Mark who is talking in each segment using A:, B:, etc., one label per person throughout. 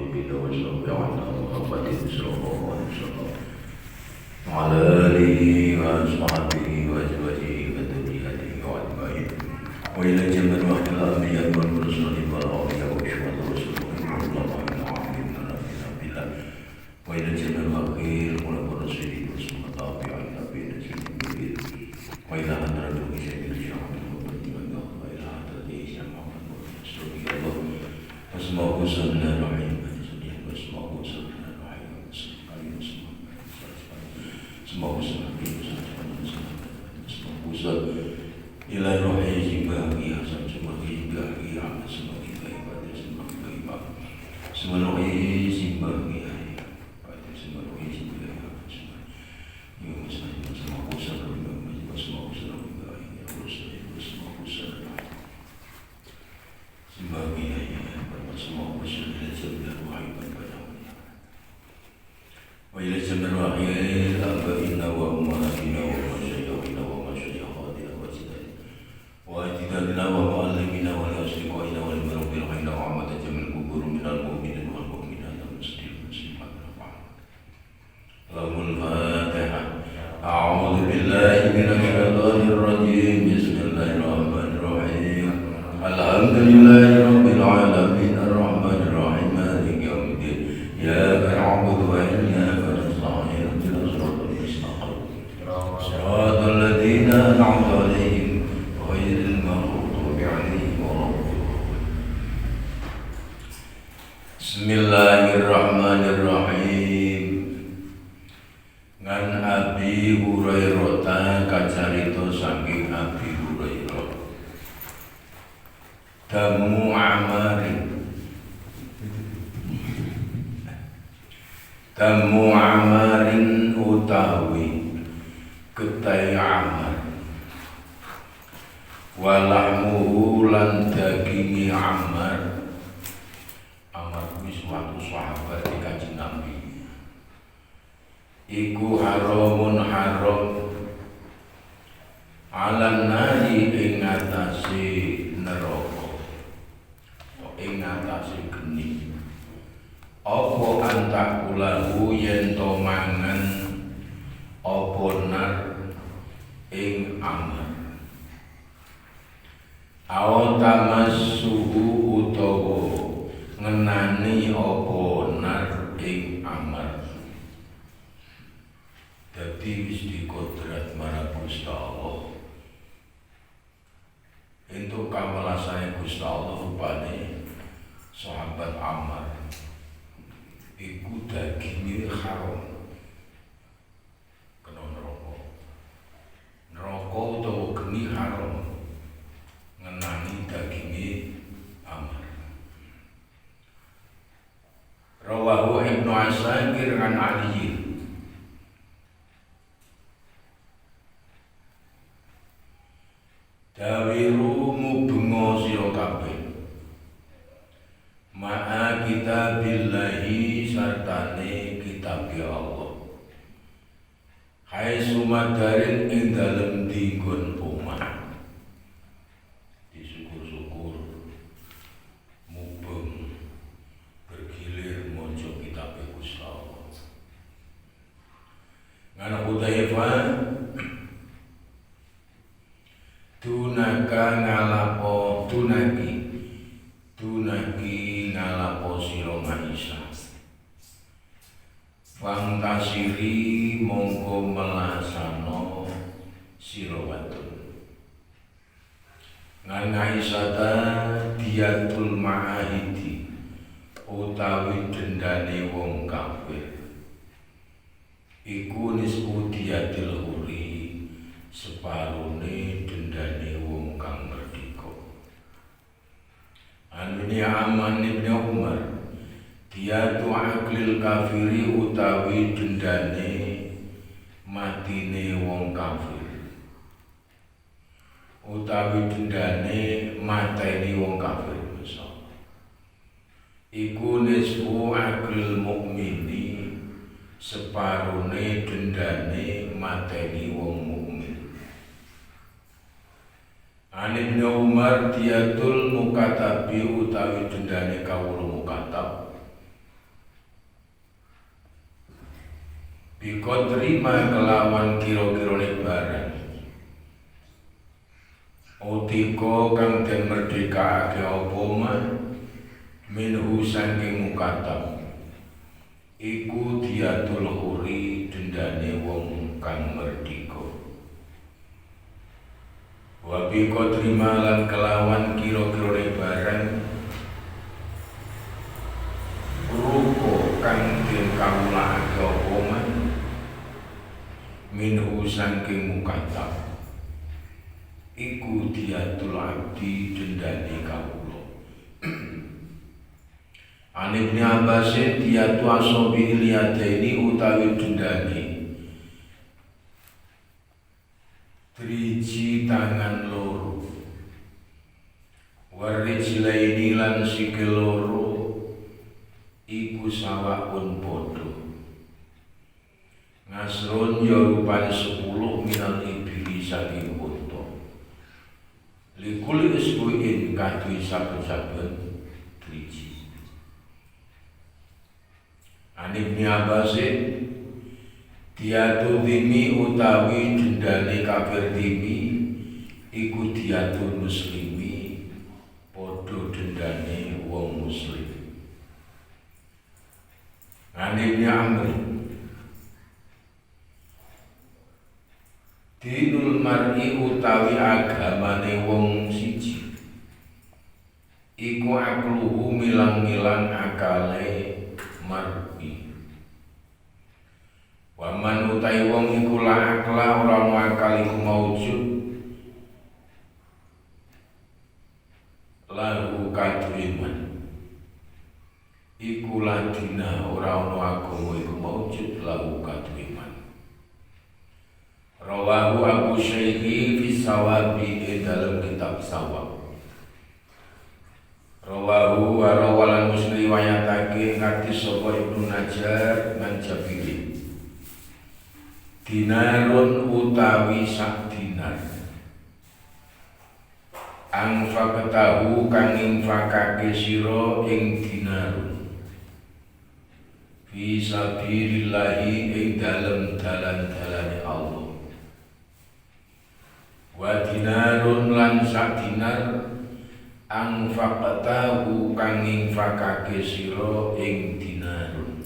A: habibina wa syafi'ina Muhammadin sallallahu alaihi wasallam wa ala alihi wa ashabihi wa azwajihi wa dzurriyyatihi wa ajma'in wa ila jami'il anbiya'i wal mursalin wal awliya'i wa syuhada'i wa salihin wa ila jami'il akhir wa rasulih wa tabi'in nabiyina sallallahu wa ila hadratil musyrikin Asma'u Bismillahirrahmanirrahim. Asma'u Bismillahirrahmanirrahim. Asma'u Bismillahirrahmanirrahim. Bismillahirrahmanirrahim. Ngan Abi Hurairah kacarita saking Abi Hurairah. Damu amarin utawi ketai amar walahmuhu lan dagingi amar suatu sahabat di Kanjeng Nabi iku haramun haram alan nari ing atase neraka ing atase geni apa antakulahu yen to mangan apa nar ing amar aw tamassuhu utawa ngenani apa nar ing amar. Dadi wis dikodrat marang Gusti Allah. Entuk kawelasane Gusti Allah rupane sahabat Ammar iku daginge haram kena neraka. Neraka utawa geni haram ngenani daginge Ammar. Rawahu Ibnu Asakir an Ali. Dawiru mubengo sira kabeh. Ma'a kitabillahi sartane kitab Allah. Hai sumadarin ing dalem dinggon omah. Disyukur-syukur mubeng Anak Hudzaifah tunaka ngalapo tunaki ngalapo sira Aisyah fangtasiri mongko melasano sira wadon ngan Aisyah diatul ma'ahidi utawi dendane wong kafir iku nisbu diatil huri separone dendane wong kang merdeka. Anune Aman bin Umar diatu aklil kafiri utawi dendane matine wong kafir utawi dendane mateni wong kafir iku nisbu aklil mukmini separone dendane mateni wong mukmin. Ani bin Umar diatul mukatabi utawi dendane kawula mukatab Biko terima kelawan kira-kirane barang Utiko kang den merdekake apa man minhu saking mukatab iku diatul huri dendane wong kang merdeka. Wa biko terima lan kelawan kira-kirane barang ruko kang den kawulake apa man minhu saking mukatab iku diatul abdi dendane kawula. An Ibnu Abbas diatu asobi liyadaini utawi dendane triji tangan loro warijlaini lan sikil loro iku sawakun padha ngasrun ya rupane 10 minal ibili saking likuli usbuin kadui saben-saben driji. An Ibnu Abbas diatu dimi utawi dendane kafir dimi iku diatu muslimi padha dendane wong muslim. An Ibnu Amr dinul mar'i utawi agamane wong siji iku akluhu milang-milang akale mar'i. Waman utai wong iku la akla ora ana akal iku maujud lahu kadriman iku ladina ora ana agama iku maujud lahu kadriman. Rawahu Abu Syekhi fi sawabi dalam kitab sawab. Rawahu wa rawalan muslim riwayatake hadis sapa Ibnu Najjar lan Jabiri. Dinarun utawi sak dinar. Angfaqtahu kang infakake sira ing dinarun. Fi sabilillahi ing dalem dalan-dalane Allah. Wa dinarun lan sak dinar angfaqtahu kang infakake sira ing dinarun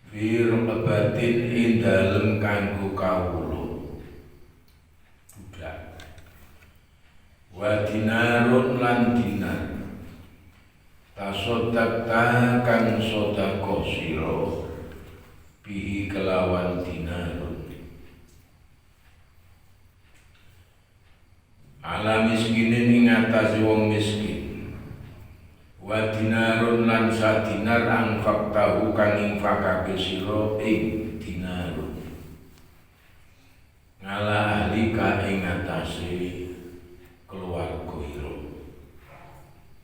A: fi raqabatin ing dalem kanggo kawula budak. Wa dinarun lan dinar tasoddaqta kang sedekah sira bihi kelawan dinarun ala miskinin ing atase wong miskin. Wa dinarun lan sadinar angfaqtahu kang infakake sira ing dinarun ngala ahli ka ing atase keluarga ira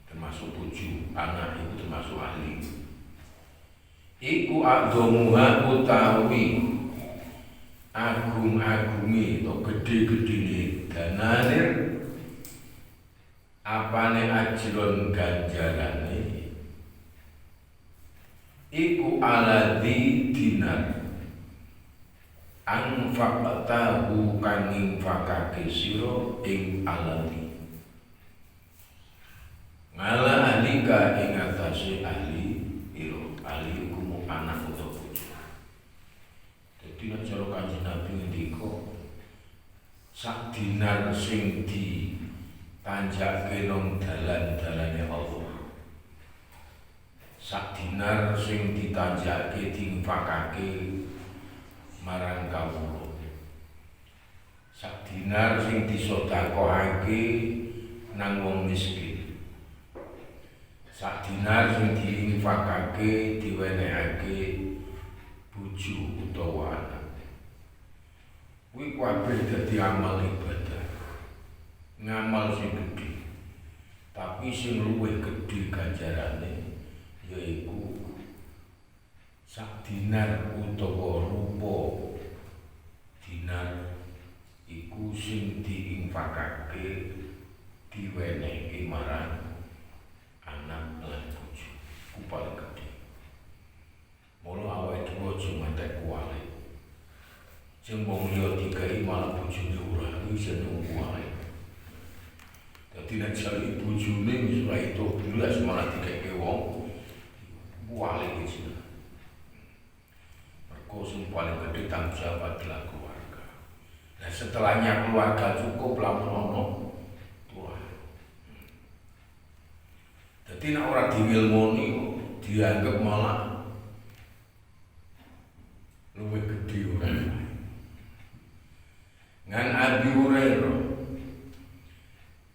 A: termasuk bojo anak itu termasuk ahli iku agdomuha utawi agung-agungi atau gede-gedene dananir apane ajron ganjarane iku aladi dinar anfaqtahu kang infakake sira ing aladi ngala alika ing atase ahli ira ahli iku anak utawa bojo. Dadi nek cara Kanjeng Nabi ngendika sak dinar sing ditanjake nang dalan-dalane Allah, sak dinar sing ditanjake diinfakake marang kawula, sak dinar sing disedekahake nang wong miskin, sak dinar sing diinfakake diwenehake bojo utawa anak. Kuwi kabeh dadi amal ibadah. Ngamal sing gedhe. Tapi sing luwih gedhe ganjarane yaiku sak dinar utawa rupa dinar iku sing diinfakake diwenehke marang anak lan bojo. Ku paling gedhe. Mula awake jeneng wae. Dadi nek jare bojone wis ora itu belas malah dikeke wong wale iki. Mergo sing paling gede tanggung jawab adalah keluarga. Nah setelahnya keluarga cukup lamun ono Tuhan. Dadi nek ora diwilmoni dianggap malah luwih gede ora. Ngan Abi Hurairah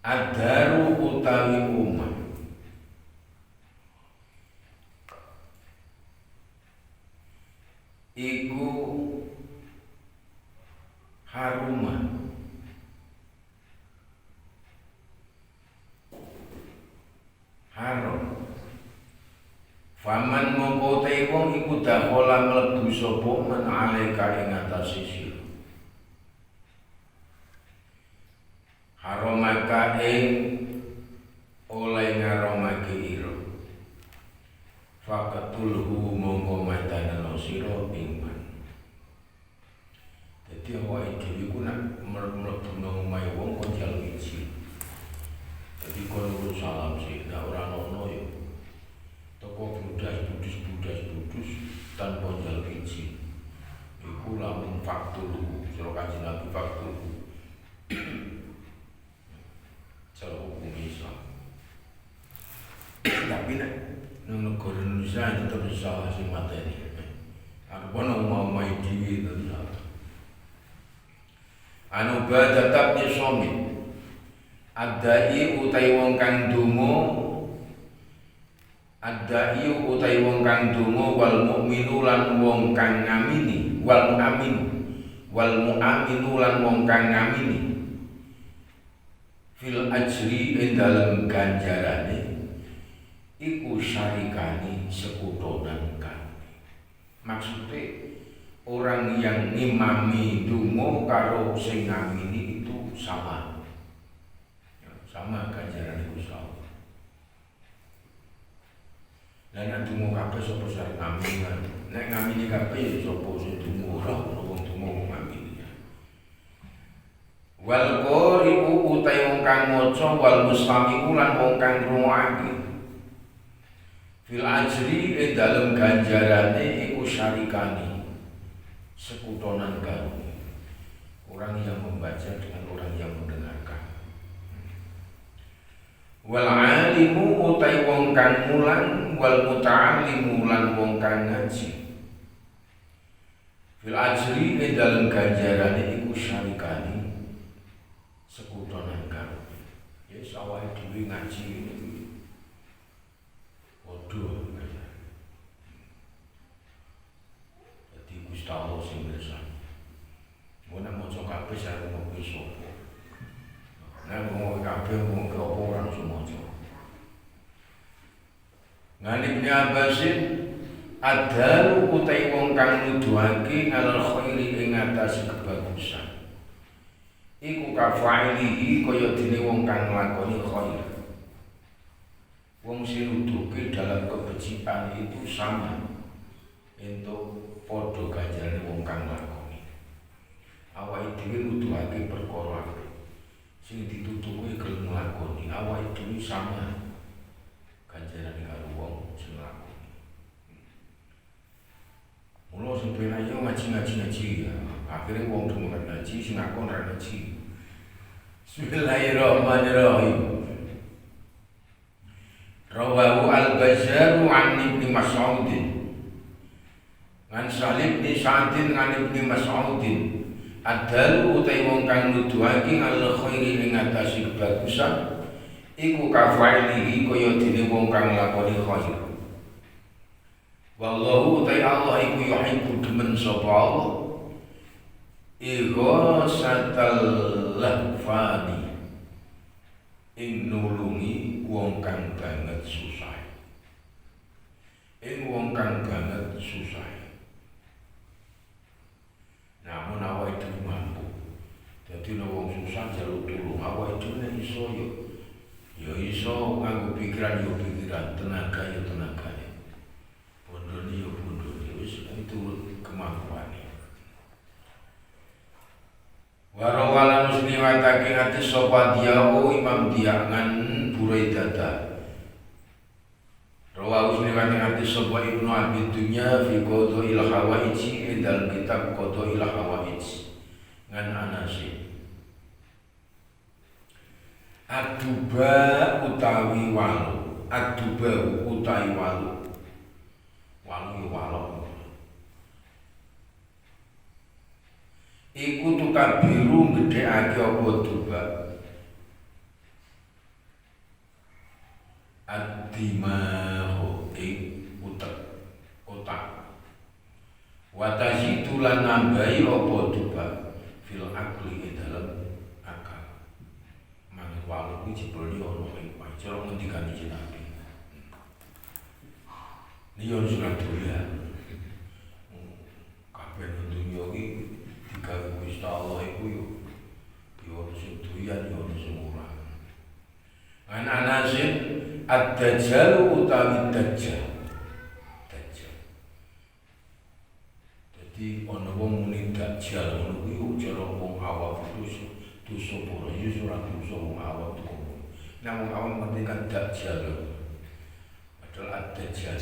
A: ad-daru utawi omah iku harumah haram faman mongko te wong iku dakhala mlebu sapa man alaika ing atase sira haromaka ing oleh ngaromake ira faqatulhu mongko madanana sira ing man. Dadi awake dhewe ku nek mlebu nang omahe wong kok njaluk izin. Dadi kon urus salam sih, nek ora ono ya toko budas tanpa njaluk izin. Iku lamun faktulhu, sira Kanjeng Nabi faktulhu. Cara hukum Islam. Tapi nek nang negara Indonesia tetep salah sing materi. Aku ana mau dhewe to. Anu badatap ni somit. Adai utai wong kang donga. Adai utai wong kang donga wal mukminu lan wong kang ngamini, wal mu'aminu lan wong kang ngamini. Fil ajri ing dalem ganjarane iku syarikani sekutonan kabeh. Maksudnya orang yang ngimami donga karo sing ngamini itu sama. Ya, sama ganjaran iku sama. Lah nek donga kabeh sapa sing ngamini? Nek ngamini kabeh ya sapa sing donga ora wong donga ngamini. Wal qari'u utai wong kang maca wal mustami'u lan wong kang ngrungokake fil ajri ing dalem ganjarane iku syarikani sekutonan karo orang yang membaca dengan orang yang mendengarkan. Wal alimu utai wong kang mulang wal muta'allimu lan wong kang ngaji fil ajri ing dalem ganjarane iku syarikani sekutonan karo ya sawah dhewe ngaji ini waduh jadi Gusti Allah sing pirsa ana maca kabeh sare ngopo sapa nek ngomong kabeh ngomong apa ora iso maca ngene Ibnu Abbasin adalu utai wong kang nuduhake alal khairi ing atase kebagusan iku kafailihi kaya dene wong kang nglakoni khair. Wong sing nuduhke dalam kebajikan itu sama entuk padha ganjarane wong kang nglakoni. Awake dhewe nuduhake perkara sing dituduhke gelem nglakoni, awake dhewe sama ganjarane karo wong sing nglakoni. Mula sing penak yo ngaji ya. Akhirnya wong demen ngaji sing ngakon ra ngaji. Bismillahirrahmanirrahim. Rawahu al-Bazzar an Ibnu Mas'ud. Ngan Salim bin Sa'din ngan Ibnu Mas'ud. Adalu utai wong kang nuduhake al khairi ing atase kebagusan iku kafailihi kaya dene wong kang nglakoni khair. Wallahu utai Allah iku yuhibbu demen sapa Allah. Ighasatal lahfani ing nulungi wong kang banget susah. Ing wong kang banget susah. Namun awake dhewe mampu. Dadi nek wong susah njaluk tulung, awake dhewe nek iso ya iso nganggo pikiran yo pikiran, tenaga yo tenaga. Bondone yo bondone wis itu kemampuane. Warawalan muslimat saking hadis sapa dia Imam dia ngan Buraidah. Rawahu Muslim hadis sapa Ibnu Abi Dunya fi qada'il hawaij dalam kitab qada'il hawaij ngan Anasi. Aduba utawi walu, aduba utawi walu. Walu walok. Iku tukabiru gedheake apa duba. Ad-dimahu otak. Wa tazidu lan nambahi apa duba fil aqli dalam akal. Manut walu kuwi jebul yo ono ing cara ngendikan iki Nabi. Niyo surat doyan. Kabeh dunya iki digawe Gusti Allah iku yo sing doyan yo sing murah. An Anasin ad-dajjal utawi dajjal. Jadi ana wong muni dajjal ngono kuwi cara wong awam itu sapa ya ora dosa wong awam itu. Nah wong awam ngendikan dajjal. Padahal ad-dajjal.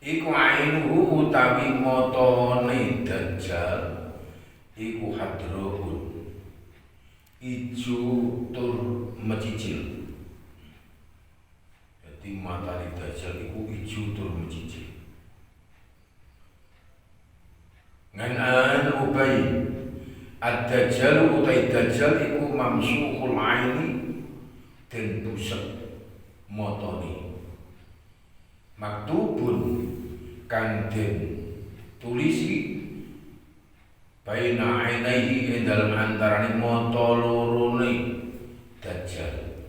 A: Iku ainuhu utawi matane dajjal iku hadrohun. Ijo tur mecicil. Jadi matane dajjal iku ijo tur mecicil. Ngan Ubay ad-dajjal utai dajjal iku mamsuhul aini den buset matane maktubun kang den tulisi baina ainaihi ing dalem antarane mata lorone dajjal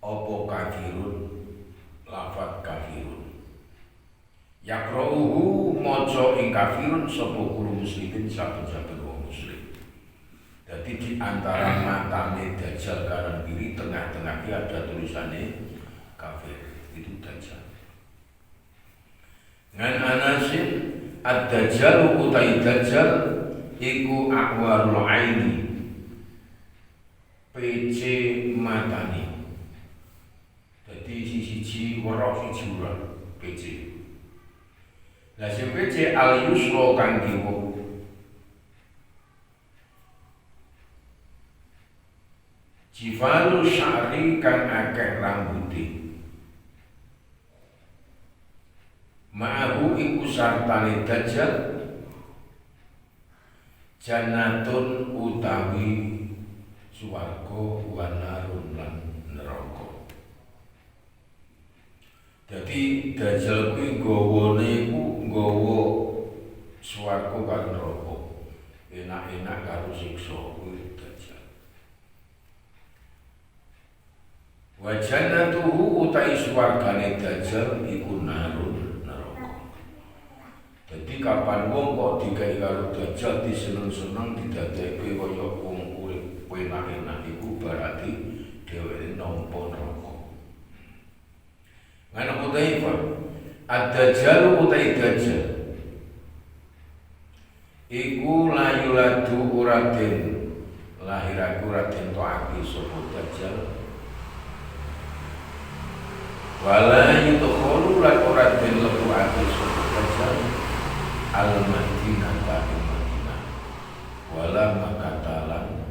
A: apa kafirun lafat kafirun yaqra'uhu maca ing kafirun sapa guru muslimin saben-saben wong muslim. Jadi di antara matane dajjal kanan kiri tengah-tengahnya ada tulisannya kafir, itu dajjal. Ngan Anasin ad-dajjal utai dajjal iku ahwarul aini PC matane. Jadi siji werok siji ora PC. Lah sing PC al-yusra kang kiwa. Jifalu sya'ri kang akeh rambuté. Ma'ahu iku sartane dajjal jannatun utawi swarga wa narun lan neraka. Jadi dajjal kuwi gawane iku nggawa swarga karo neraka. Enak-enak karo siksa kuwi dajjal. Wa jannatuhu utai swargane dajjal iku narun neraka. Jadi kapan wong kok digawe karo dajjal diseneng-seneng didadekake kaya wong urip enak-enak iku berarti dheweke nampa neraka. Ngana Hudzaifah ad-dajjal utai dajjal iku layuladu uraden lahiraku uraden to'aki sapa dajjal wala yudkhulu lan uraden lebu aki sapa dajjal al-Madinah ta'im Madinah wala makatalan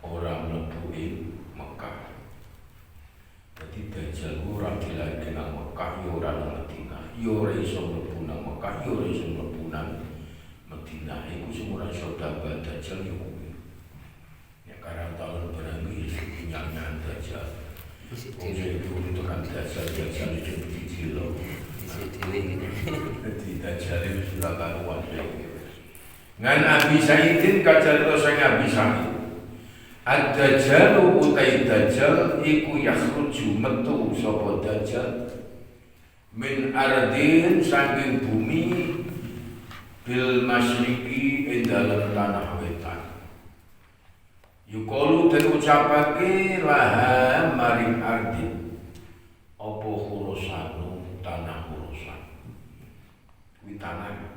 A: ora mlebu ing Mekah. Jadi dajjal ora dilagi nang Mekah yo ora nang Madinah, yo ora iso mlebu nang Mekah, yo ora iso mlebu nang Madinah. Iku sing ora iso dapat dajjal yo kuwi. Ya karang tahun berangi punyanya dajjal. Wong itu kan dajjal itu dicilo. Jadi dajjal itu sudah karuan. Ngan Abi Saidin kacarita sing Abi Said. Ad-dajjal utai dajjal iku yakhruju metu sapa dajjal min ardin saking bumi bil masyriqi ing dalem tanah wetan. Yuqalu den ucapake laha maring ardin apa khurusanu tanah khurusan. Kuwi tanah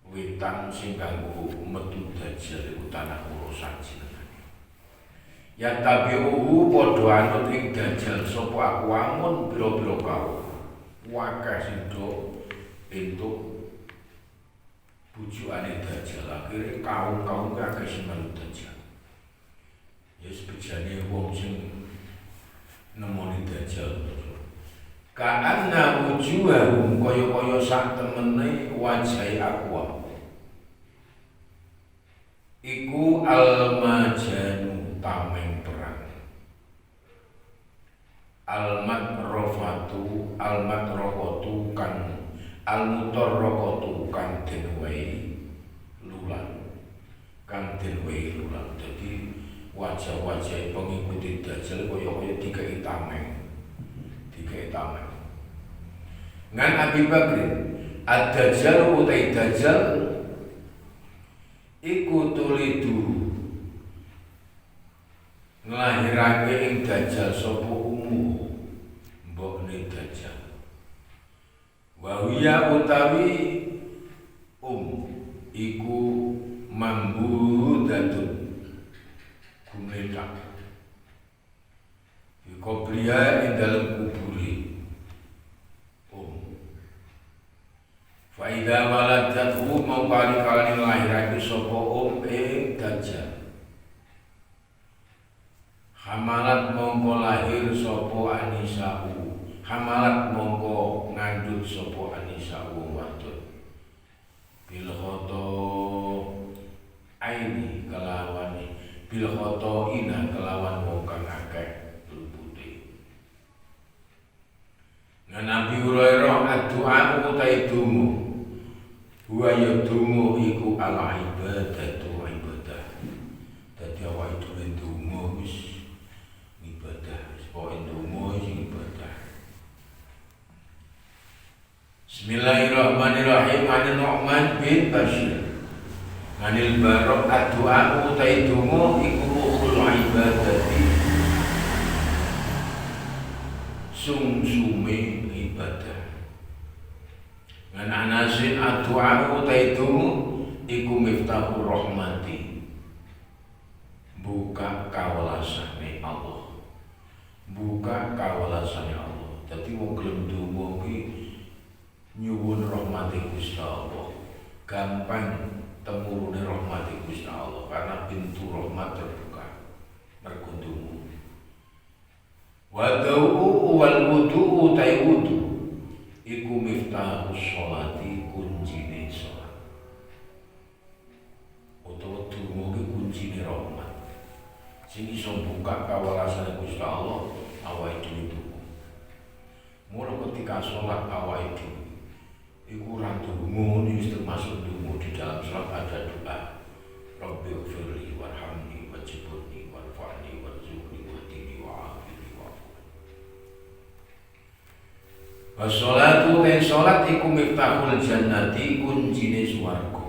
A: wetan sing kanggo metu dajjal iku tanah sajenengane. Ya tabi'uhu padha anut ing dajjal sapa aqwamun pira-pira kaum. Wakah sing do entuk bujukane dajjal. Akhire kaum-kaum akeh sing melu dajjal. Ya sebejane wong sing nemoni dajjal. Ka'anna wujuhahum kaya-kaya sak temene wajahe aqwa. Iku al-majanu tameng perang. Al-matrofatu kan al-mutarraqatu kan den wae lulan. Kan den wae lulan. Dadi wajah-wajah pengikuti dajjal kaya-kaya dikai tameng. Ngan Abi Bakrin ad-dajjal utai dajjal iku tulidu nglahirake ing dajjal sapa ummu mbokne dajjal wa wiya utawi iku mambudatun gumetak Kobriya ing dalam kuburi Fa'idha waladatuhu mau kali-kali lahirake sapa ing dajjal Hamalat mongko lahir sapa anisa'u Hamalat mongko ngandut sapa anisa'u wadon Bil khoto aini kelawan bil khoto ina kelawan wong kang akeh Nabi Hurairah ad-du'a utai dungu wa ya dungu iku ala ibadatu ibadah. Dadi awake dhewe dungu wis ibadah, pokoke dungu wis ibadah. Bismillahirrahmanirrahim. An Nu'man bin Bashir. Anil Barok ad-du'a utai dungu iku ukhul ibadati. Sumsume ibadah. Ngan anasin ad-du'a utai dungu iku miftahur rahmati. Buka kawelasane Allah. Buka kawelasane Allah. Dadi wong gelem donga ki nyuwun rahmati Gusti Allah. Gampang temurune rahmati Gusti Allah karena pintu rahmat terbuka. Mergo donga. Wadau wal wudu utai wudu iku miftahus sholati kuncine sholat. Utawa donga ki kuncine rahmat. Sing iso buka kawelasane Gusti Allah awake dhewe donga. Mula ketika sholat awake dhewe iku ora donga wis termasuk donga di dalam sholat ada doa. Rabbighfirli warhamni wajburni warfa'ni warzuqni wahdini wa'afini Wassolatu ten sholat iku miftahul jannati kuncine swarga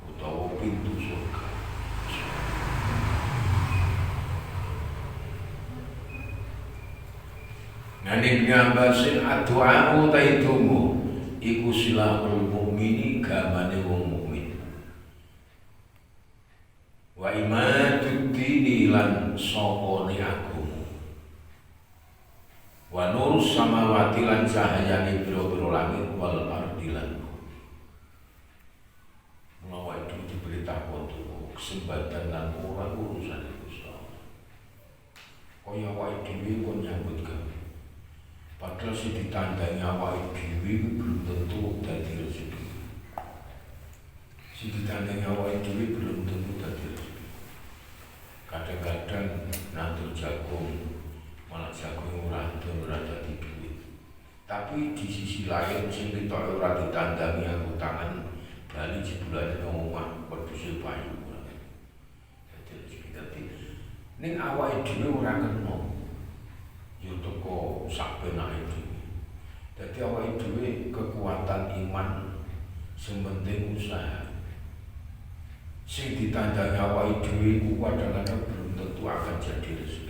A: utawa pintu surga. Nani ngambasin ad-du'a utai donga iku silahul mukmini gamane wong mukmin. Wa imatud dini lan sopone agama. Wa nurus samawati lan cahayane pira-pira langit wal ardi lan mula itu diberitakan untuk kesempatan lan ora urusan Gusti Allah. Kaya awake dhewe kon nyambut gawe. Padahal sing ditandani awake dhewe belum tentu dadi rezeki. Sing ditandani awake dhewe belum tentu dadi rezeki. Kadang-kadang nandur jagung malah jagung ora dadi duit. Tapi di sisi lain sing ketok ora ditandani aku tangan bali jebulane nang omah wedhus payu. Dadi ning awake dhewe ora kena. Yo teko sak penake dhewe. Dadi awake dhewe kekuatan iman sing penting usaha. Sing ditandani awake dhewe ku kadang-kadang belum tentu akan jadi rezeki.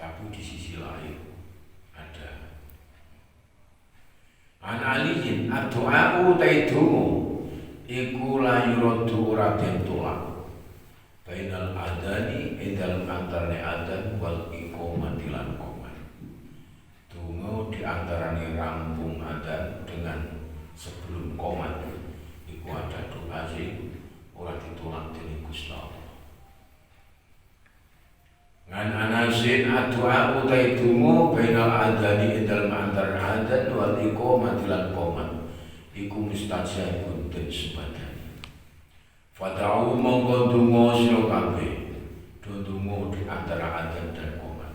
A: Tapi di sisi lain ada An aliyin ad-du'a utai dungu iku la yuradu ora den tolak bainal adani ing dalem antarane adan wal iqamati lan qomat. Donga di antarane rampung adan dengan sebelum qomat iku ada doa sing ora ditolak dening Gusti Allah. Ngan anasin adua utai donga bainal adani ing dalem antarane adan wal iqamati lan qomat iku mustajabun den sebadane. Fada'u mongko donga sira kabeh, donga di antara adzan dan qomat.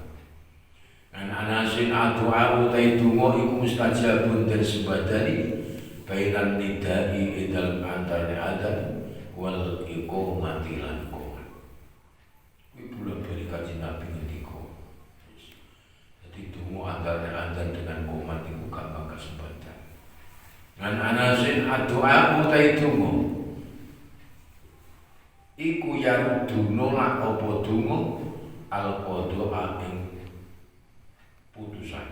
A: An anasin adua utai donga iku mustajabun den sebadane bainan nidai idal antara adzan wal iqamati lan qomat. Kuwi bulan bali kanjeng Nabi ngendika. Jadi donga antara adzan dengan qomat iku gampang kesempatan. Ngan anasin adua utai donga iku yarudu nolak apa donga al-qadha ing putusan.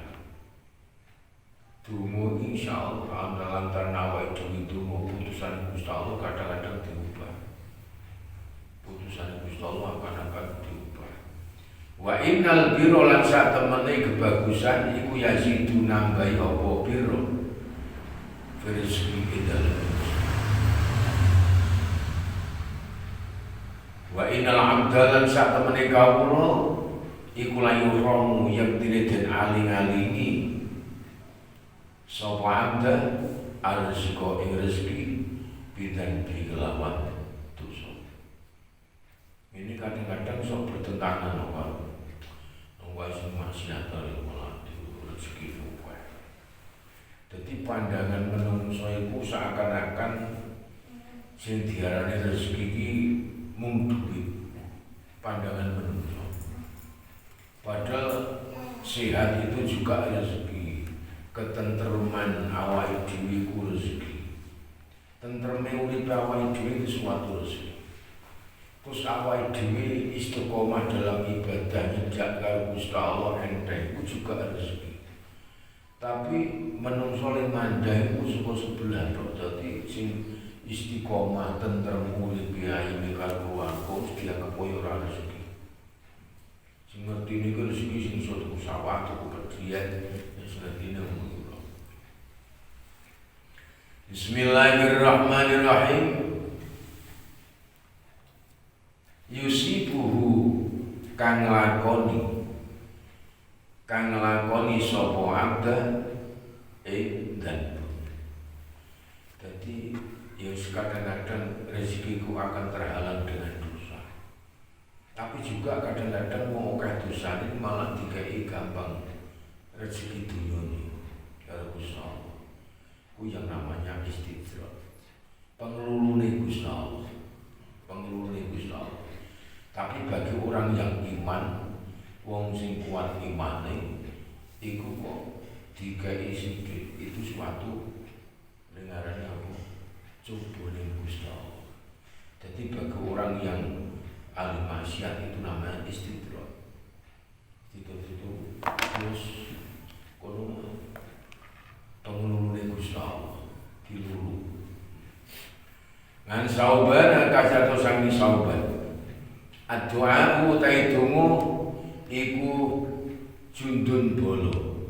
A: Donga insyaallah antaran nawa itu donga putusan Gusti Allah kadang-kadang diubah. Putusan Gusti Allah akan diubah. Wa innal birra lan sak temene kebagusan iku yazidu nambahi apa birra rezeki dalam. Wa innal abdalan sak temene kawula iku layu romu yang den aling-alingi sapa abda arziko ing rezeki bidan bigelawan dosa. Ini kadang-kadang sok bertentangan apa sing maksiat malah rezeki lupa. Jadi pandangan menungso iku seakan-akan sing diarani rezeki iki mung duit, pandangan menungso. Padahal sehat itu juga rezeki, ketentreman awake dhewe iku rezeki. Tentreme urip awake dhewe itu suatu rezeki. Terus awake dhewe istiqomah dalam ibadah nyejak karo Gusti Allah enteng iku juga rezeki. Tapi menungso le mandang iku saka sebelah tok. Dadi sing istiqomah tentrem urip ayeme karo keluarga dianggap koyo ora rezeki. Sing ngerti niku rezeki sing iso tuku sawah, tuku pedhian, sing ngerti ngono. Bismillahirrahmanirrahim. Yusibuhu kang nglakoni sapa abda dan. Jadi ya kadang-kadang rezekiku akan terhalang dengan dosa. Tapi juga kadang-kadang mau akeh dosa ini malah dikai gampang rezeki dunia ini. Kalau Gusti Allah, ku yang namanya istidrak. Pengelulune Gusti Allah. Pengelulune Gusti Allah. Tapi bagi orang yang iman, wong sing kuat imane, iku kok dikai sithik itu suatu dengarannya apa? Cobaan Gusti Allah. Jadi bagi orang yang ahli maksiat itu namanya istidrak. Istidrak itu terus kono pengelulune Gusti Allah dilulu. Ngan sauban kacato sangi sauban. Ad-du'a utai donga iku jundun bolo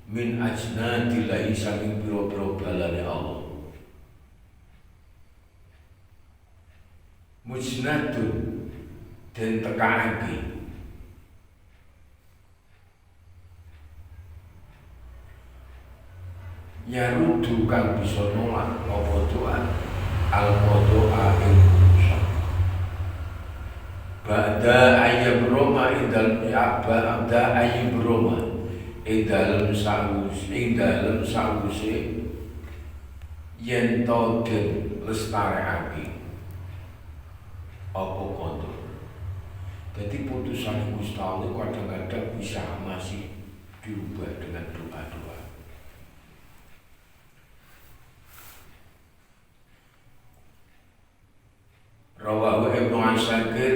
A: min ajnadillahi saking pira-pira balane Allah. Mujnadun den tekake ya rudu kang bisa nolak apa doa al-qadha ing putusan ba'da ayyabroma idal abda ayyabroma idal sawuse yen to den lestarekake apa kotor. Jadi putusan Gusti Allah kadang-kadang bisa masih diubah dengan doa-doa. Rawahu Ibnu Asakir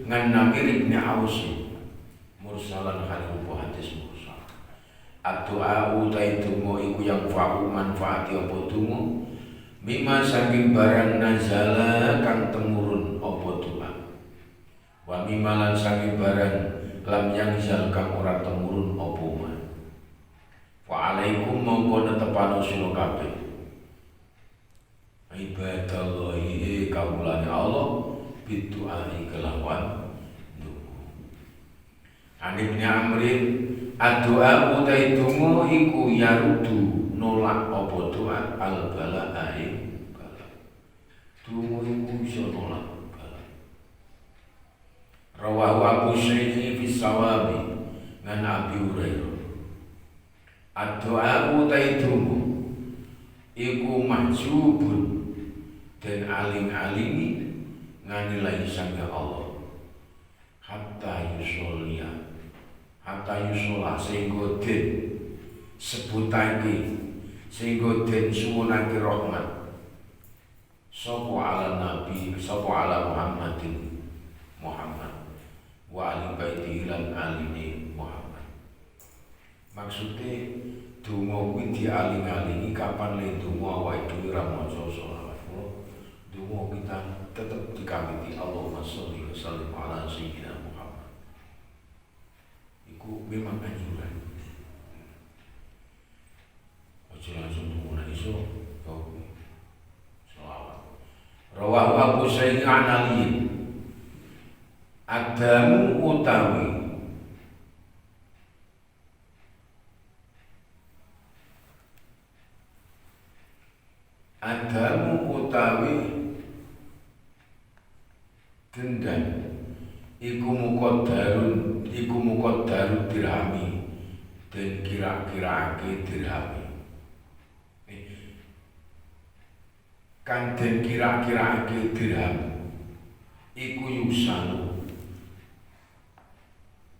A: ngan Namir Ibn Aus mursalan halirupa hadis mursal. Ad-du'a utai donga iku yang fa'u manfaati apa donga Mimma saking barang nazala kang temurun apa doa. Wa mimma lan saking barang lam yanzal kang ora temurun apa ma. Wa alaikum mongko netepano sira kabeh. Ibadallahi kawulane Allah bidu'ai kelawan duku. Ibnu Amrin ad-du'a utai donga iku yarudu nolak apa doa al-bala ing bala. Donga iku iso nolak bala. Rawahu Abu Syekhi fi Sawabi ngan Abi Hurairah. Ad-du'a utai donga iku mahjubun dan aling-alingi nganilai sangga Allah hatta yusola sehingga den sebutake sehingga den suwunake rahmat sapa ala nabi sapa ala Muhammadin Muhammad wa ali baiti lan aline Muhammad. Maksudnya donga kuwi dialing-alingi kapan le donga awake dhewe ra maca selawat. Donga kita tetap dikamiti Allahumma sholli wa sallim ala sayyidina Muhammad. Iku memang anjuran. Ojo langsung donga iso kau selawat. Rawahu Abu Sa'id an Ali. Adamu utawi dendam iku muqaddarun dirhami dan kira-kirake dirhami kan den kira-kirake dirham iku yusalu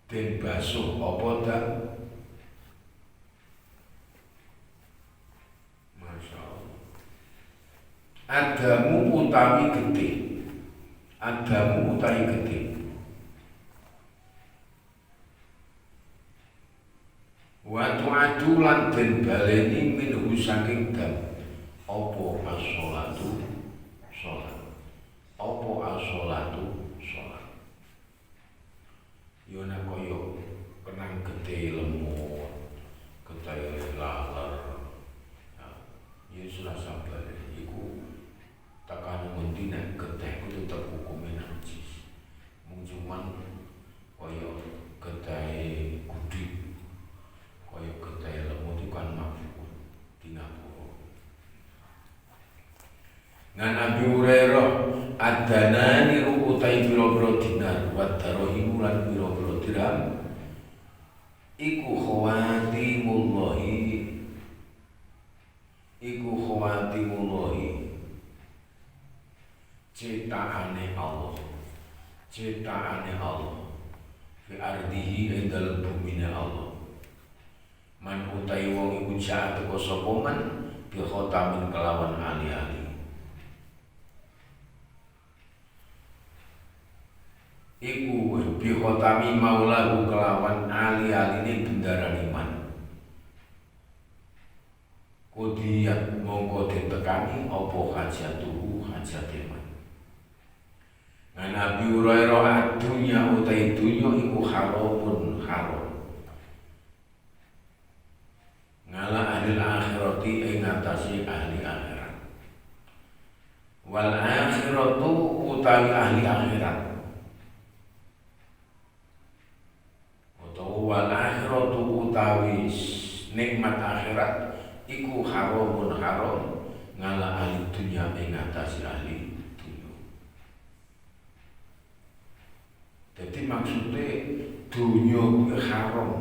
A: den basuh apa dak masyaallah. Adamu utawi gede. Adamu utawi gede. Wa tu'adu lan den baleni minhu saking dam. Apa as-sholatu sholat. Apa as-sholatu sholat. Yo nek koyo kenang gede lemut, gede laler. Ya sudah sabar iku takane ngendi nek getih ku tetep hukume najis. Mung cuman kaya getih gudi, kaya getih lemut itu kan mafhum dinapura. Ngan Abi Hurairah adana niru utai biro-biro dinar wa darahim lan biro-biro dirham iku khawatimullahi ciptaane Allah fi ardihi ing dalem bumine Allah. Man utai wong iku jaat teko sapa man bi khotamin kelawan ali-ali. Iku bi khotami maulahu kelawan ali-aline bendaran iman. Kudiyat mongko ditekani apa hajatuhu hajat iman. Nah Nabi Hurairah adunya utai dunya iku haramun haram. Ngala ahli akhirati ing ngatasi ahli akhirat. Wal akhiratu utawi ahli akhirat. Utawa wal akhiratu utawi nikmat akhirat iku haramun haram ngala ahli dunya ing ngatasi ahli dunya. Jadi maksudnya dunya kuwi haram.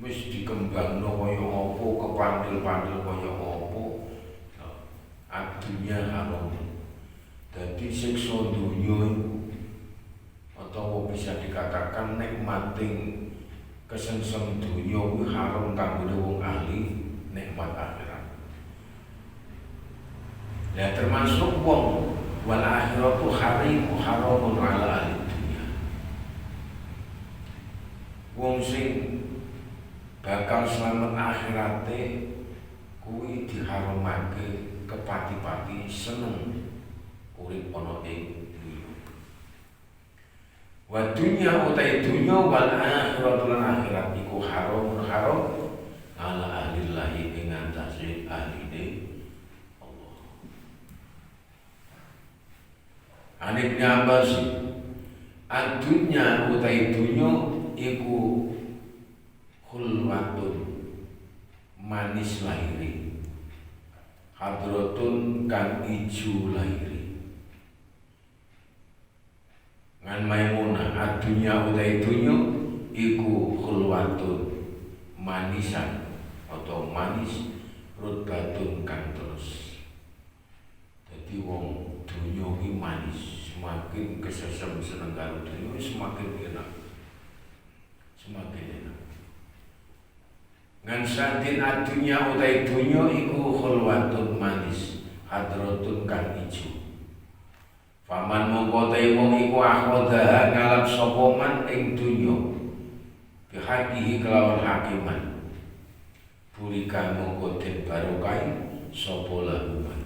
A: Wis dikembangno kaya apa, kepandil-pandil kaya apa. Dunya haram. Jadi siksa dunya atau bisa dikatakan nikmating kesengsem dunya kuwi haram kanggo wong ahli nikmat akhirat. Ya termasuk wong wal akhiratu haramun ala ahli dunya. Wong sing bakal selamat akhirate kuwi diharamake kepati-pati seneng urip ana ing dunya. Wa dunya utai dunya wal akhiratu lan akhirat iku haram ala ahlillahi ing atase ahline Allah. Anik Abbas adunya utai dunya iku khulwatun manis lahiri hadrotun kang ijo lahiri ngan Maimunah adunya utai dunya iku khulwatun manisan atau manis rutbatun kang terus. Jadi wong dunya iki manis, semakin kesesem seneng karo dunya semakin enak. Ngan sadin adunya utai dunya iku khulwatun manis hadrotun kang ijo. Faman mongko te wong iku akhodah ngalap sapa man ing dunya bihaqihi kelawan hakiman burika mongko den barokah sapa lahuman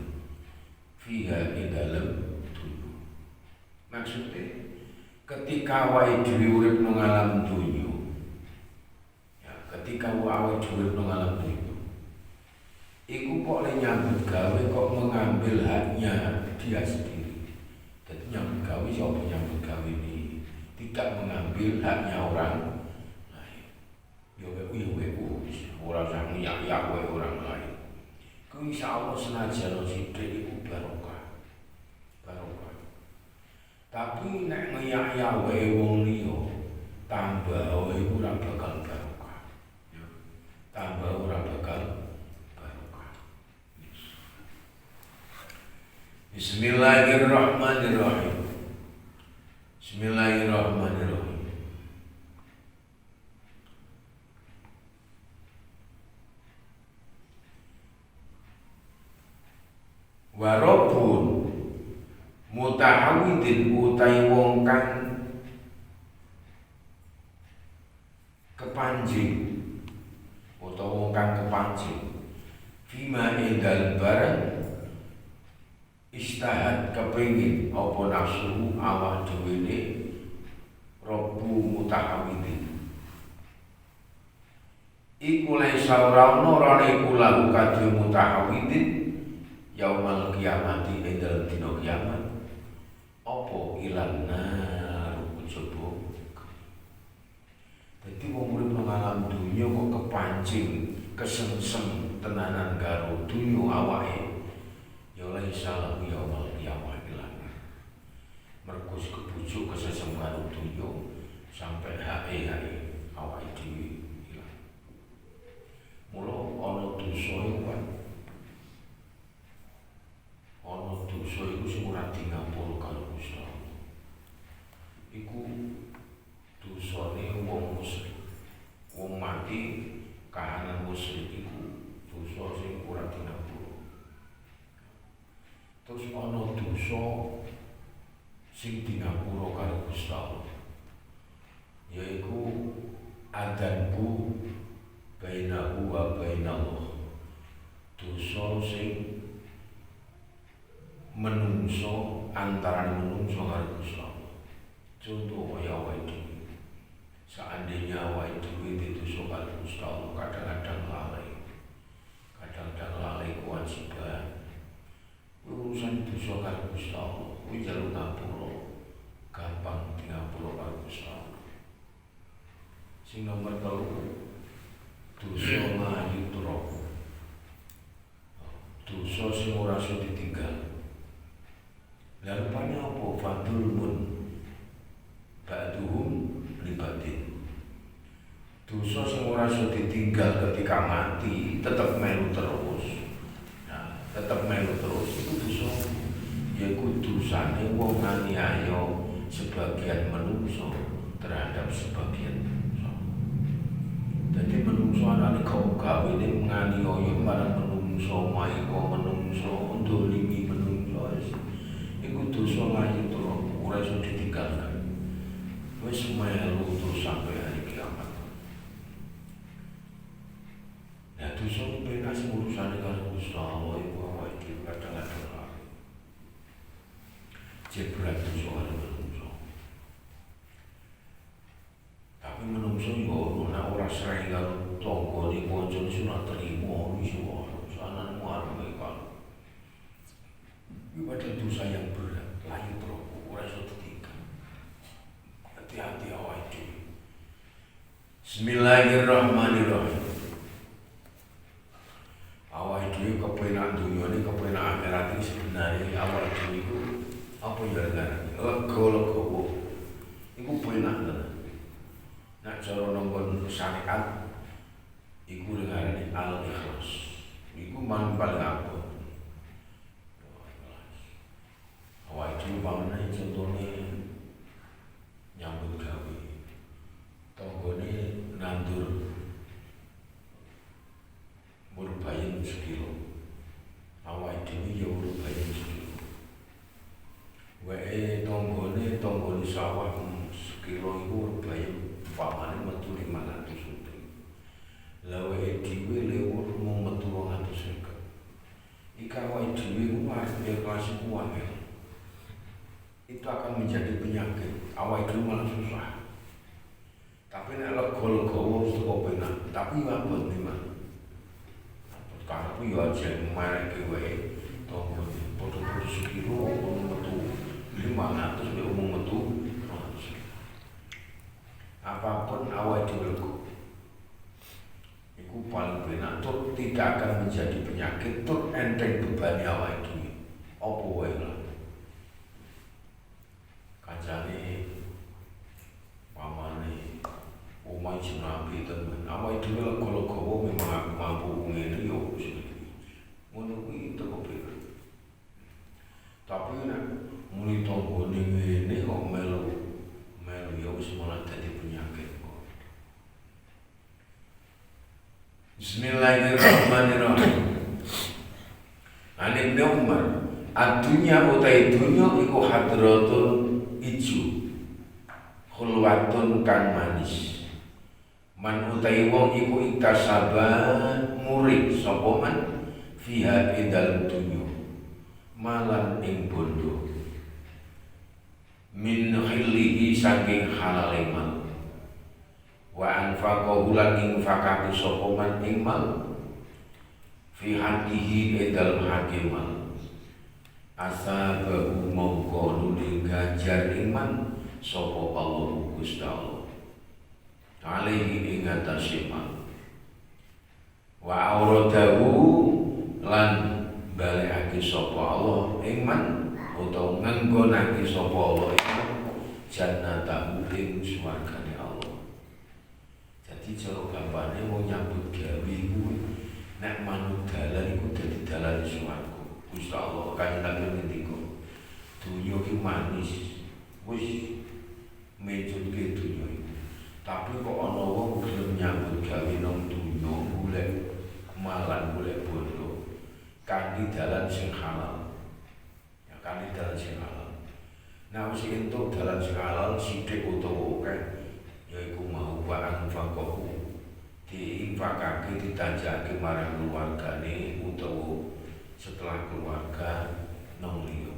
A: fiha ing dalem dunya. Maksudnya ketika wae dhewe urip nang alam dunya, ketika wae dhewe urip nang alam dunya iku kok le nyambut gawe kok mengambil haknya dia sendiri. Jadi nyambut gawe siapa nyambut gawe ini tidak mengambil haknya orang lain. Ya orang yang nyak-nyak orang lain. Ku insyaallah senajan sithik iku barokah. Tapi nek nyak-nyak wong liya tambah iku ora bakal barokah. Ya. Tambah ora bakal barokah. Bismillahirrahmanirrahim. Bismillahirrahmanirrahim. Warobun mutahawidin utai wong kang kepanjing utawa wong kang kepanjing fima indal barang istahad kepengin apa nafsu awak dhewe Rabbu mutahawidin iku laisa ora iku lagu kadhe mutahawidin yaumal kiamati ing dalem dina kiamat apa ilang nar coba. Dadi wong urip nang alam dunya kok kepancing kesengsem tenanan karo dunya awake ya laisa lahu yaumal kiamah ilang. Mergo kebujuk kesesem karo dunya sampai hae awake dhewe ilang. Mula ana dosa iku ana dosa iku sing ora dingapura karo Gusti Allah. Iku dosane wong musyrik. Wong mati kahanan musyrik iku dosa sing ora dingapura. Terus ana dosa sing dingapura karo Gusti Allah. Yaiku adzanbu bainahu wa bainallah. Dosa sing menungso antara menungso karo Gusti Allah. Contoh kaya awake dhewe. Seandainya awake dhewe dituso karo Gusti Allah kadang-kadang lalai kewajiban. Urusan dosa karo Gusti Allah kuwi jalur ngapura gampang di ngapura karo Gusti Allah. Sing nomor 3 dosa ngayu turok. Dosa sing ora iso ditinggal. Lalu rupanya apa? Fadulmun ba'duhum libatin. Dosa sing ora iso ditinggal ketika mati tetap melu terus. Nah, tetap melu terus itu dosa. Yaiku dosane wong nganiaya sebagian menungso terhadap sebagian menungso. Jadi menungso anane gawe-gawene nganiaya marang menungso, maiko menungso, ndolimi menungso. Iku dosa ngayu terus ora iso ditinggalkan. Wis melu terus sampai hari kiamat. Nah dosa benas urusane karo Gusti Allah iku awake dhewe pasrah karo tanggane kancane sunat trimo iso sanan muarep kok. Iki padahal dosa yang berat, layu Prabu ora iso ditinggal. Hati-hati awake dhewe. Bismillahirrahmanirrahim. Awake dhewe kepenak dunyane kepenak akhirat iki sebenarnya awake dhewe iku apa ya ngarani? Lega-legowo. Iku penak tenan. Nek cara nonggon syariat iku ngarani al-ikhlas. Iku man paling apik. Awake dhewe pamane contone nyambut gawe. Tanggane nandur murbayem sekilo. Awake dhewe ya murbayem sekilo. Wae tanggane sawah sekilo iku murbayem pamane metu 500 rupiah. Lah wae dhewe lewur mung metu 250. Ika wae dhewe ku arep kelas kuwi. Itu akan menjadi penyakit. Awake dhewe malah susah. Tapi nek lega-legowo wis kok penak, tapi abot memang. Karepe yo aja mareke wae tanggane padha-padha sekilo metu 500 nek umum metu 100. Apapun awake dhewe lega. Iku paling penak tur tidak akan menjadi penyakit tur enteng beban awake dhewe. Apa wae lah. Kancane pamane omah jenenge temen. Awake dhewe lega-legowo memang aku mampu ngene yo wis. Ngono kuwi teko pira. Tapi nek muni tanggane ngene kok melu ya wis malah dadi penyakit kok. Bismillahirrahmanirrahim. Ibnu Umar, adunya utai dunya iku hadratun ijo. Khulwatun kang manis. Man utai wong iku iktasaban murid sapa man fiha idal dunya malan ing bondo min khillihi saking halale mal wa anfaqahu lan infaqati sapa man ing mal fi hadihi idal hakimal asabahu mongko nuli ganjar iman sapa Allah Gusti Allah alaihi ing atase man wa auradahu lan balekake sapa Allah iman utawa nganggonake sapa Allah iman jannatahu ing swargane Allah. Jadi cara gampane mau nyambut gawe iku nek manut dalan iku dadi dalan swarga. Gusti Allah kanjeng ngendika dunya iki manis wis mejutke dunya iki. Tapi kok ana wong gelem nyambut gawe nang dunya golek malan golek bondo kanthi dalan sing halal. Ya kanthi dalan sing halal. Nah wis entuk dalan sing halal sithik utawa akeh yaiku mau wa anfaqahu diinfakake ditanjake marang keluargane utawa setelah keluarga nang liya.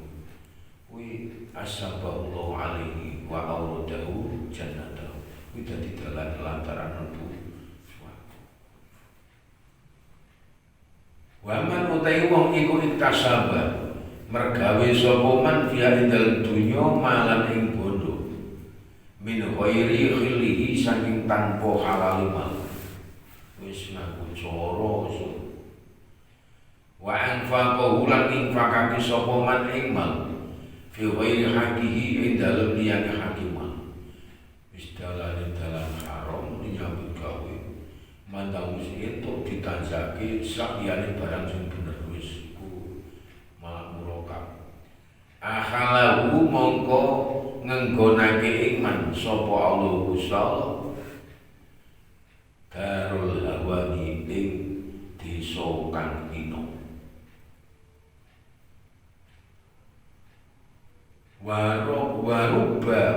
A: Kuwi asaballahu alaihi wa auradahu jannatahu. Kuwi dadi dalan lantaran mlebu waman utai wong iku iktasaba mergawe sapa man fiha indal dunya malan ing bondo min ghairi khillihi saking tanpa halal mal wis ngaku cara wa anfaqahu lan infakake sapa man ing mal fi ghairi haqihi ing dalem liyane hakiman wis dalan haram nyambut gawe mandang wis entuk ditanjake sakjane barang sing bener wis iku malah murokab. Akhalahu mongko ngenggonake iman sapa Allah Gusti Allah. Darul hawani ing desa kang ino. Waruba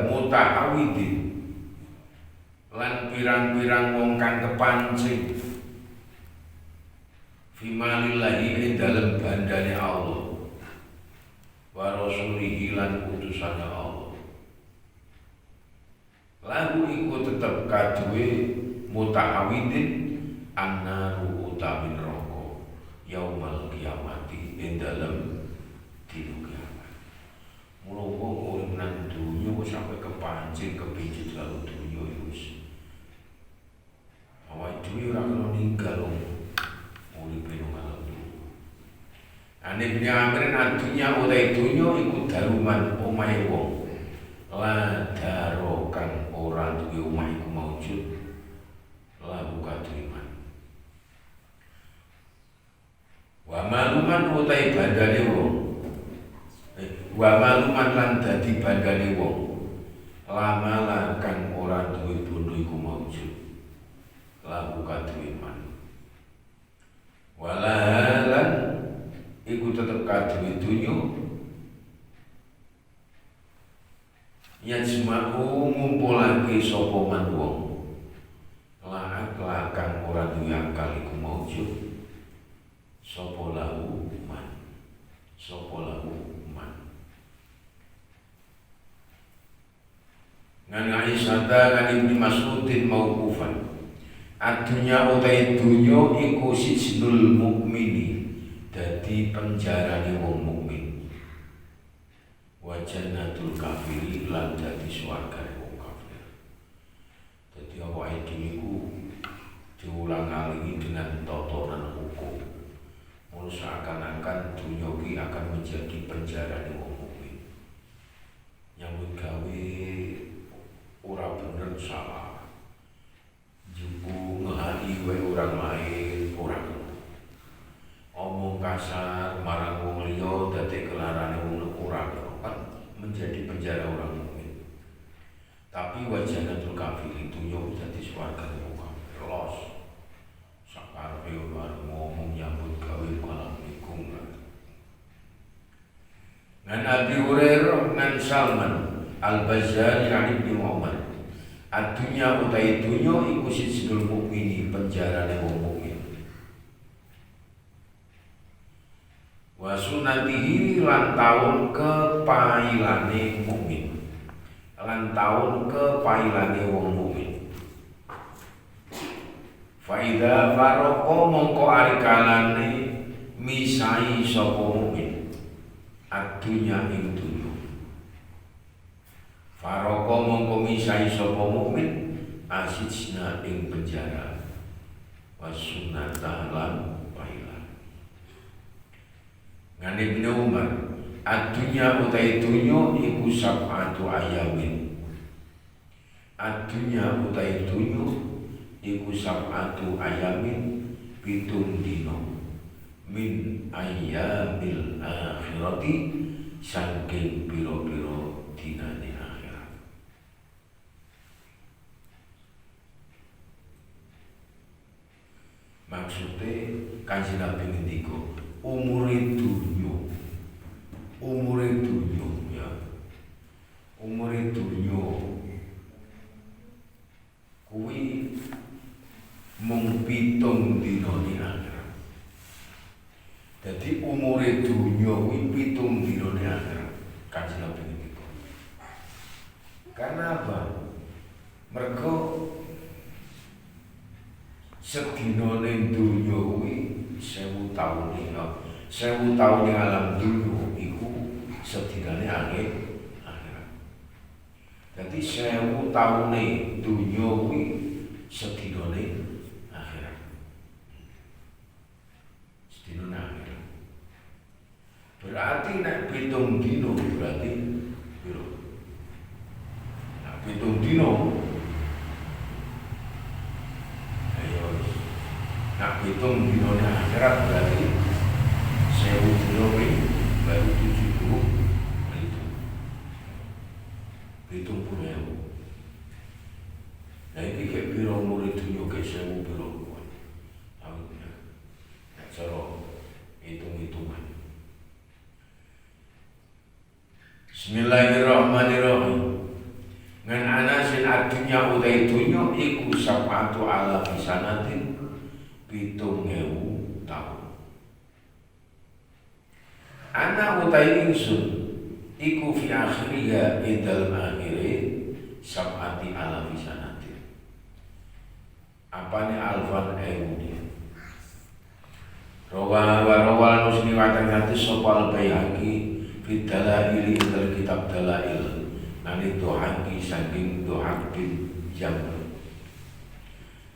A: mutahawidin lan pirang-pirang wong kang kepancing fimalillahi ing dalem bandane Allah wa rasulihi lan utusane Allah lagu iku tetep kaduwe muta'awidin annaru utamin roko yaumal kiamati ing dalem dina kiamat. Mula wong urip nang dunya wis sampe kepancing kepincut karo dunya wis. Awake dhewe ora kena ninggal uripe nang alam dunya. Ane Ibnu Amir adunya utahe dunya iku daruman omahe wong. La daro kang ora duwe omah iku maujud lalu kadriman. Wa maluman utahe bandane wong. Wa maluman lan dadi bandane wong. Lama kang ora duwe bondo iku maujud lalu kadriman. Walalan iku tetep kaduwe dunya. Yajma'u ngumpulake sapa man wong la kang ora duwe akal iku maujud sapa lahu man ngani Aisyah ngani Ibnu Mas'udin mauqufan adunya utahe dunya iku sijnul mukmini dadi penjarane wong mukmin wa jannatul kafiri lan dadi swargane wong kafir. Dadi awake dhewe iku diulang-alingi dengan tatanan hukum. Mula seakan-akan dunya iki akan menjadi penjarane wong mukmin. Nyambut gawe ora bener salah. Jubu ngehai wae orang lain ora kena. Omong kasar marang wong liya dadi kelarane wong ora kena. Menjadi penjara orang mukmin. Tapi wajanatul kafir itu nyoba jadi swarga wong kafir los. Sakarepe ora ngomong nyambut gawe malah nikung. Ngan Abi Hurairah ngan Salman Al-Bazzari an Ibnu Umar. Adunya utahe dunya iku sijnul mukmini penjarane wong mukmin. Wa sunnatihi lan taun kepailane mukmin. Lan taun kepailane wong mukmin. Fa idza faraqo mongko arikalane misai sapa mukmin. Adunya ing dunya. Faraqo mongko misai sapa mukmin asijna ing penjara. Wa sunnata lan ngane Ibnu Umar adunya utahe dunya iku sab'atu ayamin. Adunya utahe dunya iku sab'atu ayamin pitung dino min ayyamil akhirati saking piro-piro dinane akhirat. Maksudnya Kanjeng Nabi ngendika umure dunya ya. Umure dunya kuwi mung 7 dina akhirat. Dadi umure dunya kuwi 7 dina akhirat. Kanjeng Nabi ngendika. Karena apa? Mergo sedina ning dunya kuwi 1000 taun ya. 1000 taun ning alam dunya iku sedinane akhirat. Dadi 1000 taune dunya kuwi sedinane akhirat. Sedinane akhirat. Berarti nek 7 dino berarti piro? Nah, 7 dino nak hitung dinone akhirat berarti 1000 dino baru 70 itu 70.000. Nah ini kayak piro murid dunia kayak 1000 piro cara hitung-hitungan. Bismillahirrahmanirrahim. Ngan anasin adunya utai dunya iku sab'atu ala bisanatin 7.000 tahun. Ana utai ingsun iku fi akhiriha idal akhiri sab'ati ala bisanatin. apane alfan ewu. Rawal nusni watan hadis sopal bayaki fit dalail dal kitab dalail nani dohaki saking dohak bin Jamr.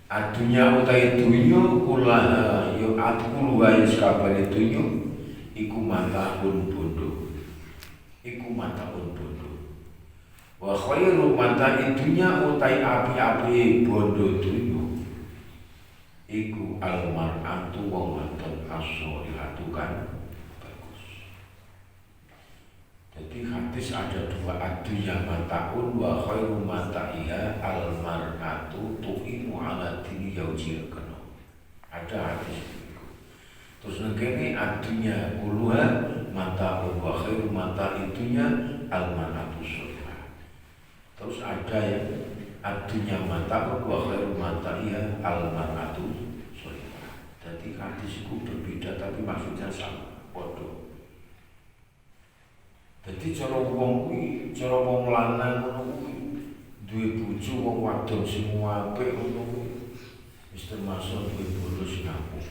A: Adunya utai dunyo kula yo atkulu wae sakabane dunyo iku mataun bondo. Iku mataun bondo. Wa khairu mata'i dunya utai api-api bondo dunyo iku almar'atu wong wadon as-sholihatu kan bagus. Jadi hadis ada dua, adunya mataun wa khairu mata'iha almar'atu tu'imu ala dini yaujilkana. Ada hadis itu. Terus negeri adunya kuluha mataun wa khairu mata'itunya almar'atu sholihah. Terus ada yang adunya mataun wa khairu mata'iha almar'atu. Jadi hadis itu berbeda tapi maksudnya sama, bodoh. Jadi cara wong kuwi, cara wong lanang ngono kuwi, duwe bojo wong wadon sing apik ngono kuwi. Wis termasuk duwe bondo sing apik.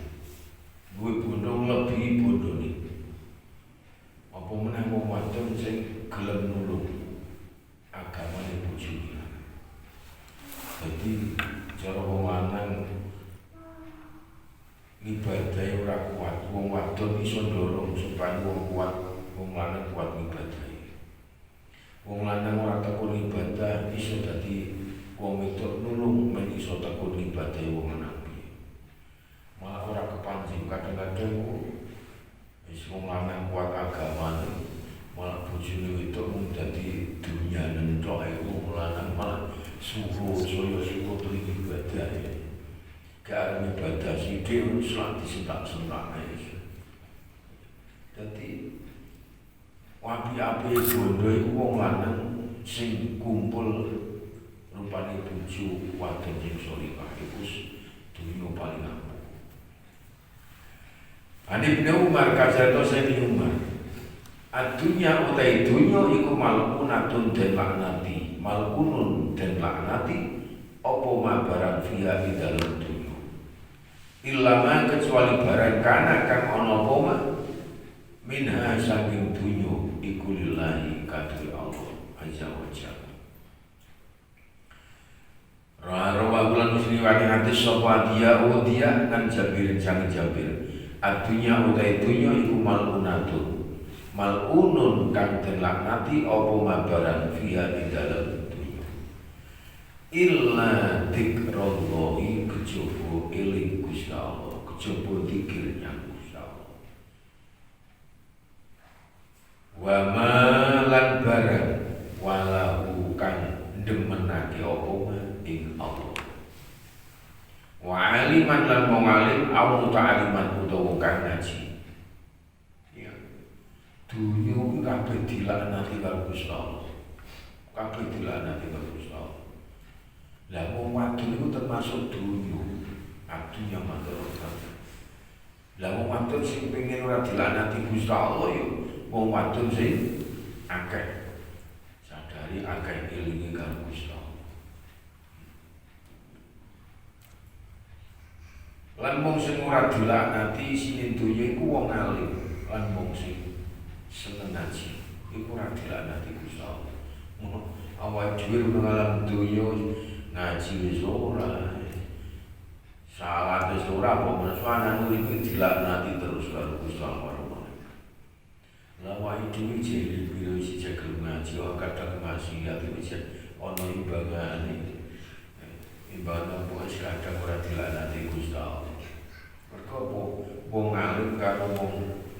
A: Duwe bondo mlebihi bondone. Apa meneh wong wadon sing gelem nulung agamane bojone. Jadi cara wong lanang ngibadahi ora kuat, wong wadon iso ndorong supaya wong kuat, wong lanang kuat ngibadahi. Wong lanang ora takon ibadah iso dadi wong wedok nulung men iso takon ngibadahi wong lanang piye. Malah ora kepancing kadang-kadang wis wong lanang kuat agamane, malah bojone wedok mung dadi dunya nentok ae wong lanang malah suhu saya ibadah. Karena ibadah sidik selang disentak-sentak aja. Jadi wapi-api bondo itu wong lanang sing kumpul rupane bojo wadon sing sholihah iku dunya paling apik. Ani Ibnu Umar kajarto Sayyidina Umar. Adunya utai dunya iku malkunatun den laknati, malkunun den laknati apa mabarang fiha ing dalem dunya. Ilama kecuali barang kana kang ana apa minha saking dunyo iku lillahi kadri Allah azza wa jalla. Rawa bulan muslim wati hadis sapa dia kan Jabir sang Jabir. Adunya utai dunyo iku malunatun. Malunun kang den laknati apa mabarang fiha ing dalem dunyo. Illa dzikrallahi kejaba eling Gusti Allah, kejaba zikirnya Gusti Allah. Wa malan barang walahu kang demenake apa ing Allah. Wa aliman lan wong alim au muta'aliman utawa kang ngaji. Ya. Dunya kuwi kabeh dilaknati karo Gusti Allah. Kabeh dilaknati karo Gusti Allah. Lah wong wadon iku termasuk dunya. Adunya manfaat. Lah wong wadon sing pengen ora dilanati Gusti Allah yo wong wadon sing akeh. Sadari akeh elinge karo Gusti Allah. Lan wong sing ora dilanati sine dunya iku wong alim, lan wong sing seneng ngaji iku ora dilanati Gusti Allah. Awak dhewe ngalam dunya ngaji wis ora, salat wis ora, apa menawa urip dilaknati terus karo Gusti Allah. Lah wae dhewe jeli piro isi jagal ngaji, kadang ngaji ati wis ana imbangane. Imbang apa wis kadang ora dilaknati Gusti Allah. Mergo wong alim karo wong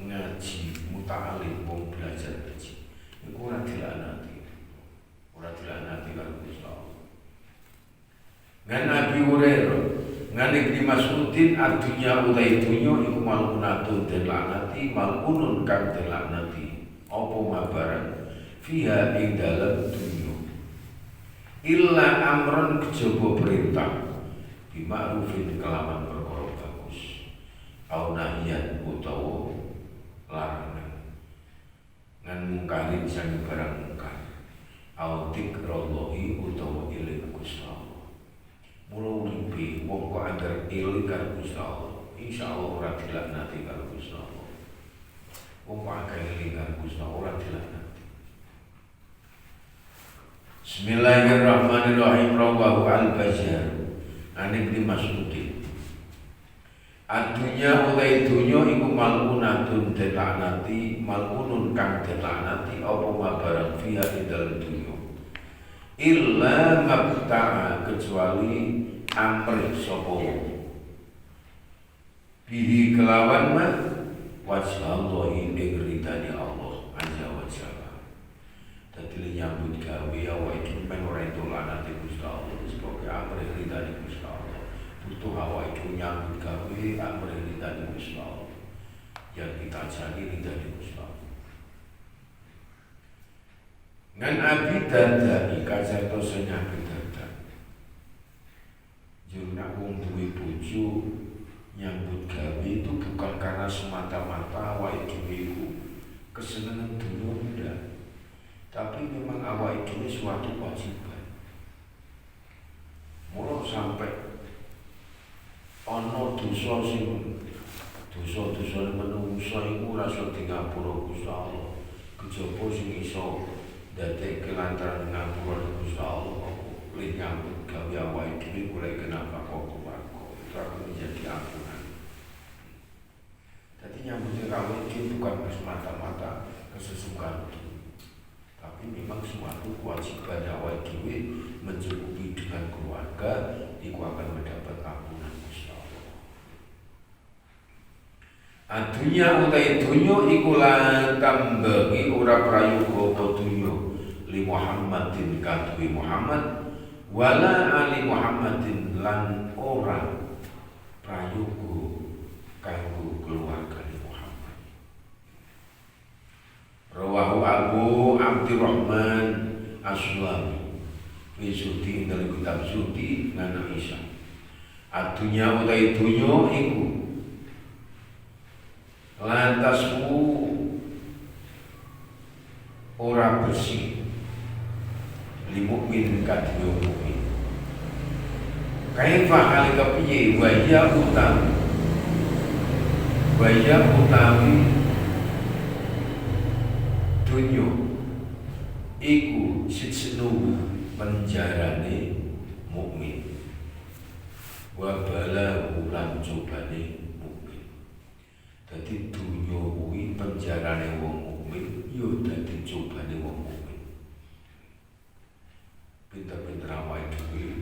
A: ngaji, muta'alim, wong belajar ngaji, iku ora dilaknati. Ora dilaknati karo Gusti Allah. Ngan Nabi Hurairah, ngan Ibnu Mas'udin adunya utai dunya iku malunatun den laknati, malunun kang den laknati. Apa mabarang fiha ing dalem dunya. Illa amron kejaba perintah bima'rufin kelawan perkara bagus. Au nahyan utawa larangan. Ngan mungkarin sang barang mungkar. Au dzikrallahi utawa eling Gusti Allah. Mula uripe wong kok anggar eling karo Gusti Allah, insyaallah ora dilaknati karo Gusti Allah. Wong kok anggar eling karo Gusti Allah ora dilaknati. Bismillahirrahmanirrahim. Rawahu al-Bazzar. An Ibnu Mas'ud. Adunya utai dunya iku malunatun dilaknati, malunun kang dilaknati apa barang fiha ing dalem dunya. Illa mabta'a kecuali amrih sapa wong bihi kelawan ma wajh Allah ing ridane Allah azza wa jalla. Dadi nyambut gawe awake iki men ora entulanate Gusti Allah sebagai amrih ridane Gusti Allah. Butuh awake iki nyambut gawe amrih ridane Gusti Allah. Yang kita cari ridane Gusti Allah. Ngan Abi Darda ikajarto senyaki Darda jurnak wong duwe bojo nyambut gawe itu bukan karena semata-mata awake dhewe iku kesenengan dunia ndak, tapi memang awake dhewe suatu kewajiban. Mula sampai ana dosa sing dosa-dosa menungso iku ora iso dingapura Gusti Allah, kejaba sing iso dadi kelantaran ngapura Gusti Allah oleh nyambut gawe awake dhewe mulai kenapa kok itu akan menjadi ampunan. Jadi nyambut gawe itu bukan semata-mata kesesukaan, tapi memang suatu kewajiban awake dhewe mencukupi dengan keluarga iku akan mendapat ampunan Gusti Allah. Adunya utai dunya iku lan tambangi ora prayoga apa dunya li Muhammadin kadue Muhammad wala ali Muhammadin lan ora prayoga kanggo keluargane Muhammad. Rawahu Abu Abdurrahman As-Sulami fi Zuhdi dalam kitab Zuhdi nana Isa. Adunya utai dunya iku lantasmu ora bersih li mukmin kadhe mukmin. Kaifa halika piye waya utami dunya iku sitsenu penjarane mukmin wa balahu lan cobane. Dadi dunya kuwi penjarane wong mukmin, yo dadi cobane wong mukmin. Pinter-pinter awake dhewe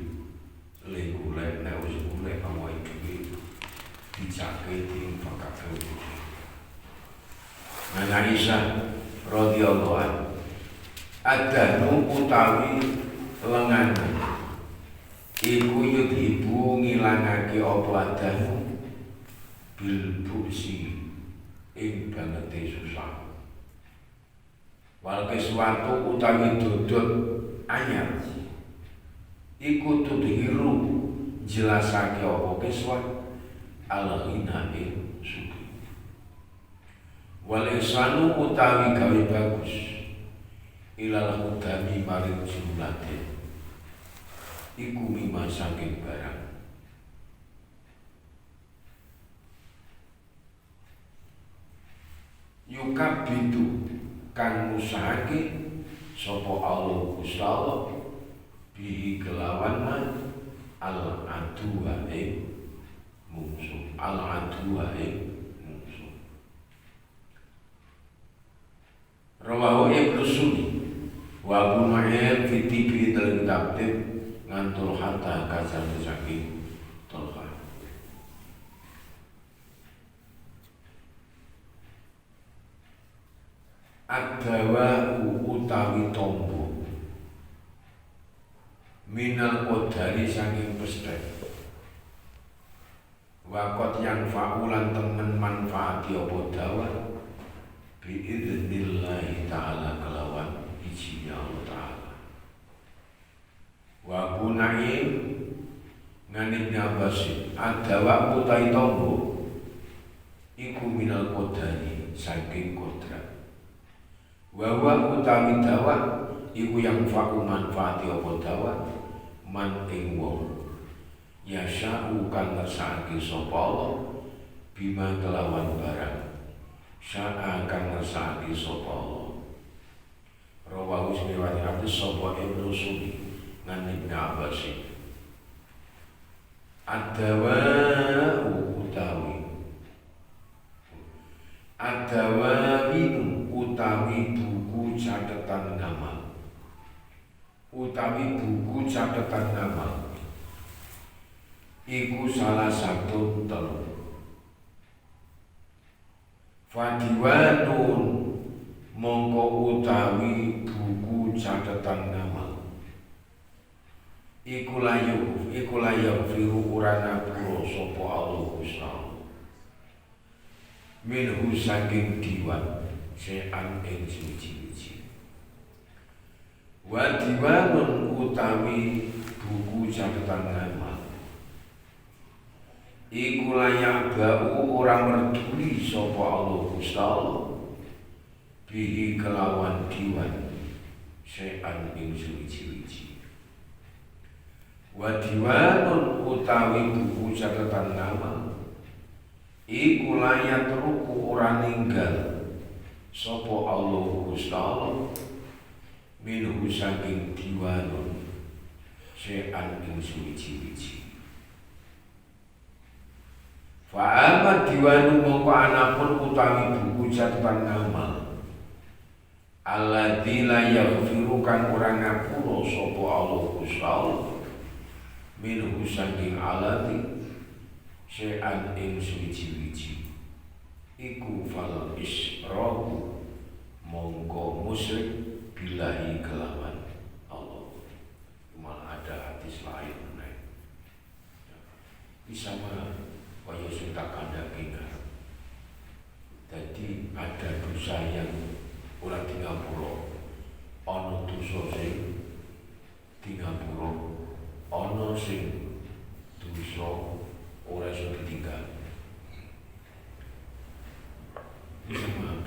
A: le golek nek wis golek awake dhewe dicake diinfakake iki. Ana Aisyah radhiyallahu anha adanu utawi lengan iku yudhibu ngilangake apa adanu bil buksi ing bangete susah. Wal sesuatu utawi dodot anyar iku tudhiru jelasake apa keswa al-ghina ing suki. Wal ihsanu utawi gawe bagus ilal hudami maring jumlate iku mimah saking barang yukabidu kang ngusahake sapa Allah Gusti Allah bihi kelawan man al aduwa mungsuh mungsuh. Rawahu Ibnu Sunni wa Abu Nu'aym fi tibi dalam tabtib ngantul hatta kasan saking Tolha. Adawa utawi tombo minal qadari saking pestek wakot yang fa'ulan temen manfaati apa dawa biidnillahi ta'ala kelawan izinnya Allah ta'ala. Wa Abu Nu'aym ngan Ibnu Abbas adawa utawi tombo iku minal qadari saking kodrat. Wawa utawi dawa iku yang faku manfaati apa dawa man ing wong Yasha'u kang ngersakake sapa Allah bima kelawan barang sya'a kang ngersakake sapa Allah. Rawahu riwayat hadis sapa Ibnu Sunni ngan Ibnu Abbas. Adawa utawi buku catatan nama, utawi buku catatan nama iku salah satu telu. Fadiwanun mongko utawi buku catatan nama iku layuk firu urana puro sopo Allah Gusti minhu saking diwan se'an ing suci-suci. Wa diwanun utawi buku catatan nama iku layak bau orang merduli sopo Allah Gusti bihi kelawan diwan se'an ing suci-suci. Wa diwanun utawi buku catatan nama iku layak ruku ora ninggal sapa Allah Gusti Allah minhu saking diwanun se'an ing suci-suci. Fa amma diwanu mongko anapun utawi buku catatan nama alladzi la yaghfiru kang ora ngapura sapa Allah Gusti Allah minhu saking alladzi se'an ing suci-suci iku fal isroku mongko musyrik billahi kelawan Allah. Malah ada hadis lain meneh bisa kaya sing tak kandhake. Dadi ada dosa yang ora dingapura, ana dosa sing dingapura, ana sing dosa ora iso ditinggal.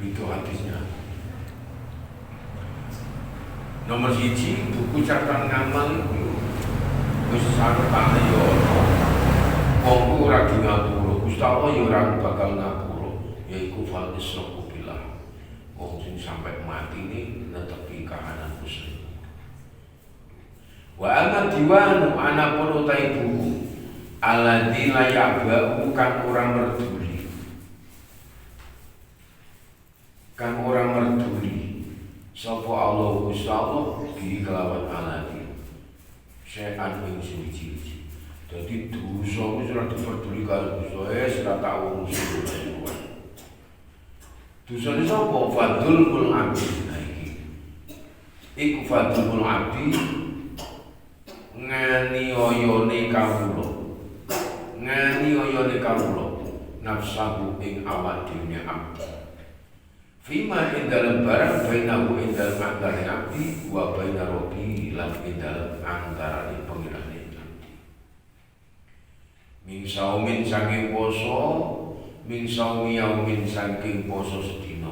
A: Itu hadisnya. Nomor 1 buku catatan ngamal itu wis sartane yo ono. Wong ora di ngapura, Gusti Allah yo ora bakal ngapura, yaiku fal isroku billah. Wong sing sampai mati ini netepi kahanan musyrik. Wa amma diwanu anapun utai buku alladzi la ya'ba'u kang ora merduli, kang ora merduli sapa Allah Gusti Allah di kelawan alladzi syai'an ing suci. Dadi dosa wis ora diperduli karo dosa ora tak urusi. Dosane sapa? Fadlul abdi. Nah iki iku fadlul abdi nganiayane kawula, nganiayane kawula nafsahu ing awak dhewe abdi. Fima ing dalem barang bainahu ing dalem antarané abdi wa baina rabbi lan ing dalem antarané pengirane abdi. Min saumin saking poso, min saumi yaumin saking poso sedina.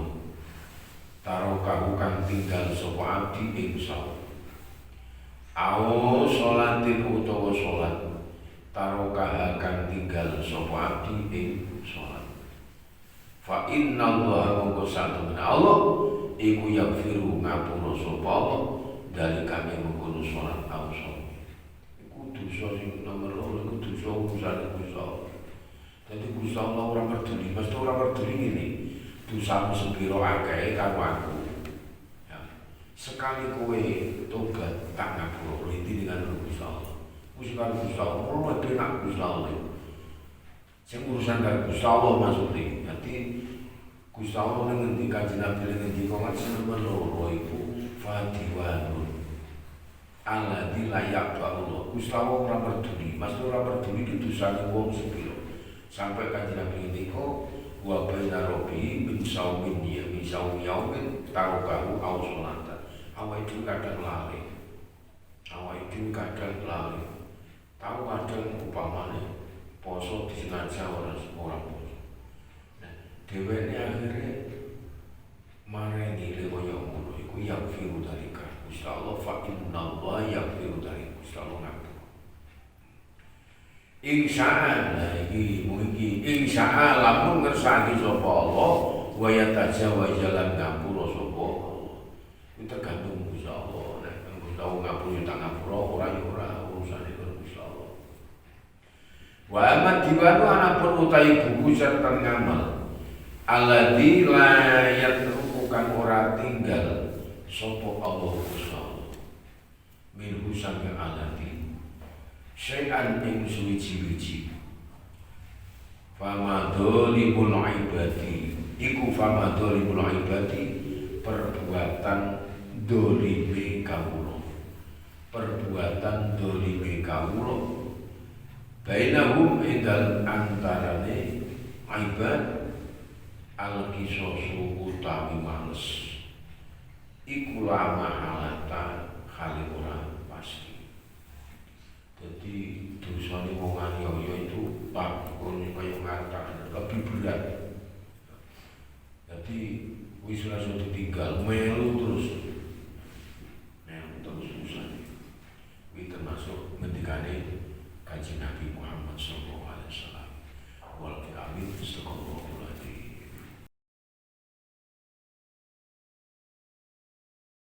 A: Tarokahu kang tinggal sapa abdi ing saum. Awo sholatin utawa sholat tarokaha kang tinggal sapa abdi ing sholat. Fa inna Allah mongko satune Allah iku yaghfiru ngapura sapa Allah dari kami mengkono sholat aw sholat. Iku dosa sing nomor loro, iku dosa urusane Gusti Allah. Dadi Gusti Allah ora peduli, mesti ora peduli ngene. Dosamu sepiro akeh karo aku. Sekali kowe tobat tak ngapura inti dengan Gusti Allah. Gusti karo Gusti Allah, ora penak Gusti Allah. Sing urusan karo Gusti Allah maksudnya. Dadi Gusti Allah ngendi kanjeng Nabi ngendi kok nomor loro iku fadiwanun. Alladzi la yaqbalu. Gusti Allah ora peduli, mesti ora peduli dosane wong sepiro. Sampai kanjeng Nabi ngendi kok wa baina rabbi min saumin ya min saumi yaumin tarokahu aw sholata. Awak itu kadang lari, tahu kadang upamane poso disengaja orang poso. Nah, dheweke akhirnya mareni kaya ngono iku yaghfiru dzalika. Gusti Allah fa innallaha yaghfiru dzalika. Gusti Allah ngapura. Insya iki mungkin insya lamun ngersani sapa Allah wa yatajawaza lan ngapura sapa Allah. Itu tergantung Gusti Allah. Nek Gusti Allah ngapura tak ngapura ora ya ora urusane karo Gusti Allah. Wa amat diwanu ana pun utahi buku serta ngamal. Alladzi la yatruku kang ora tinggal sapa Allah Gusti Allah. Min husang alati syai'an ing suwiji-wiji famadhalimul ibadi iku famadhalimul ibadi perbuatan dolime kawula bainahum indal antarane ibad al-qisasu utawi males iku lama halata hale ora pasti. Jadi dosane wong aniaya itu pakune kaya ngatakan lebih berat. Jadi wis langsung ditinggal melu terus